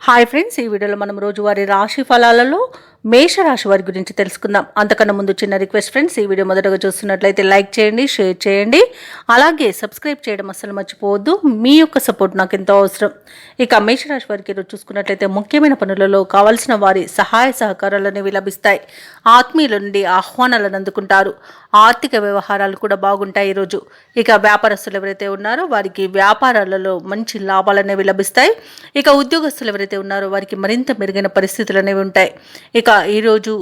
Hi friends, ఈ వీడియోలో మనం రోజువారీ రాశి ఫలాలలో మేషరాశి వారి గురించి తెలుసుకుందాం. అంతకన్నా ముందు చిన్న రిక్వెస్ట్ ఫ్రెండ్స్, ఈ వీడియో మొదటగా చూస్తున్నట్లయితే లైక్ చేయండి, షేర్ చేయండి, అలాగే సబ్స్క్రైబ్ చేయడం అస్సలు మర్చిపోవద్దు. మీ యొక్క సపోర్ట్ నాకు ఎంతో అవసరం. ఇక మేషరాశి వారికి ఈరోజు చూసుకున్నట్లయితే ముఖ్యమైన పనులలో కావాల్సిన వారి సహాయ సహకారాలు అనేవి లభిస్తాయి. ఆత్మీయుల నుండి ఆహ్వానాలను అందుకుంటారు. ఆర్థిక వ్యవహారాలు కూడా బాగుంటాయి ఈరోజు. ఇక వ్యాపారస్తులు ఎవరైతే ఉన్నారో వారికి వ్యాపారాలలో మంచి లాభాలు అనేవి లభిస్తాయి. ఇక ఉద్యోగస్తులు ఎవరైతే ఉన్నారో వారికి మరింత మెరుగైన పరిస్థితులు అనేవి ఉంటాయి. ఇక ఈరోజు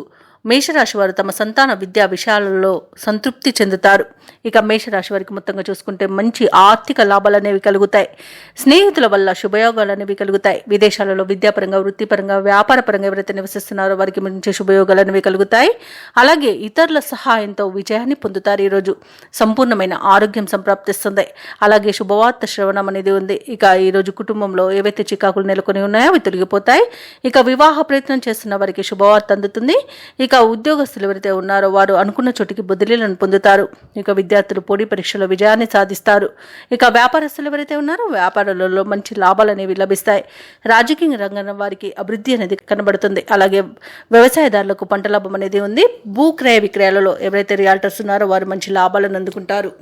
మేషరాశి వారు తమ సంతాన విద్యా విషయాలలో సంతృప్తి చెందుతారు. ఇక మేషరాశి వారికి మొత్తంగా చూసుకుంటే మంచి ఆర్థిక లాభాలు అనేవి కలుగుతాయి. స్నేహితుల వల్ల శుభయోగాలు అనేవి కలుగుతాయి. విదేశాలలో విద్యాపరంగా, వృత్తిపరంగా, వ్యాపారపరంగా ఎవరైతే నివసిస్తున్నారో వారికి మంచి శుభయోగాలు అనేవి కలుగుతాయి. అలాగే ఇతరుల సహాయంతో విజయాన్ని పొందుతారు. ఈరోజు సంపూర్ణమైన ఆరోగ్యం సంప్రాప్తిస్తుంది. అలాగే శుభవార్త శ్రవణం అనేది ఉంది. ఇక ఈరోజు కుటుంబంలో ఏవైతే చికాకులు నెలకొని ఉన్నాయో అవి తొలగిపోతాయి. ఇక వివాహ ప్రయత్నం చేస్తున్న వారికి శుభవార్త అందుతుంది. ఇక ఉద్యోగస్తులు ఎవరైతే ఉన్నారో వారు అనుకున్న చోటికి బదిలీలను పొందుతారు. ఇక విద్యార్థులు పోటీ పరీక్షలో విజయాన్ని సాధిస్తారు. ఇక వ్యాపారస్తులు ఎవరైతే ఉన్నారో వ్యాపారాలలో మంచి లాభాలు అనేవి లభిస్తాయి. రాజకీయ రంగం వారికి అభివృద్ధి అనేది కనబడుతుంది. అలాగే వ్యవసాయదారులకు పంట లాభం అనేది ఉంది. భూ క్రయ విక్రయాలలో ఎవరైతే రియాల్టర్స్ ఉన్నారో వారు మంచి లాభాలను అందుకుంటారు.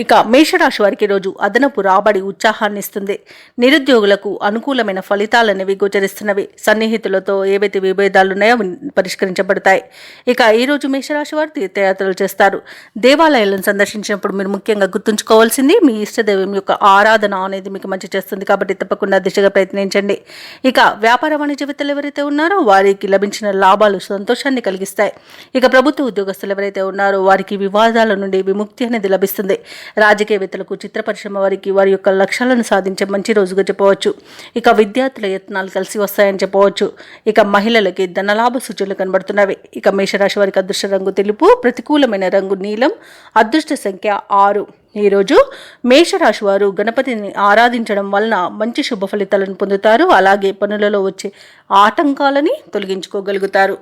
ఇక మేషరాశి వారికి రోజు అదనపు రాబడి ఉత్సాహాన్ని ఇస్తుంది. నిరుద్యోగులకు అనుకూలమైన ఫలితాలు అనేవి గోచరిస్తున్నవి. సన్నిహితులతో ఏవైతే విభేదాలు ఉన్నాయో పరిష్కరించబడతాయి. ఇక ఈరోజు మేషరాశి వారు తీర్థయాత్రలు చేస్తారు. దేవాలయాలను సందర్శించినప్పుడు మీరు ముఖ్యంగా గుర్తుంచుకోవాల్సింది మీ ఇష్టదైవం యొక్క ఆరాధన అనేది మీకు మంచి చేస్తుంది. కాబట్టి తప్పకుండా దిశగా ప్రయత్నించండి. ఇక వ్యాపార వాణిజ్యవేత్తలు ఎవరైతే ఉన్నారో వారికి లభించిన లాభాలు సంతోషాన్ని కలిగిస్తాయి. ఇక ప్రభుత్వ ఉద్యోగస్తులు ఎవరైతే ఉన్నారో వారికి వివాదాల నుండి విముక్తి అనేది లభిస్తుంది. రాజకీయవేత్తలకు, చిత్ర పరిశ్రమ వారికి వారి యొక్క లక్ష్యాలను సాధించే మంచి రోజుగా చెప్పవచ్చు. ఇక విద్యార్థుల యత్నాలు కలిసి వస్తాయని చెప్పవచ్చు. ఇక మహిళలకి ధనలాభ సూచనలు కనబడుతున్నవి. ఇక మేషరాశి వారికి అదృష్ట రంగు తెలుపు, ప్రతికూలమైన రంగు నీలం, అదృష్ట సంఖ్య 6. ఈరోజు మేషరాశి వారు గణపతిని ఆరాధించడం వలన మంచి శుభ ఫలితాలను పొందుతారు. అలాగే పనులలో వచ్చే ఆటంకాలని తొలగించుకోగలుగుతారు.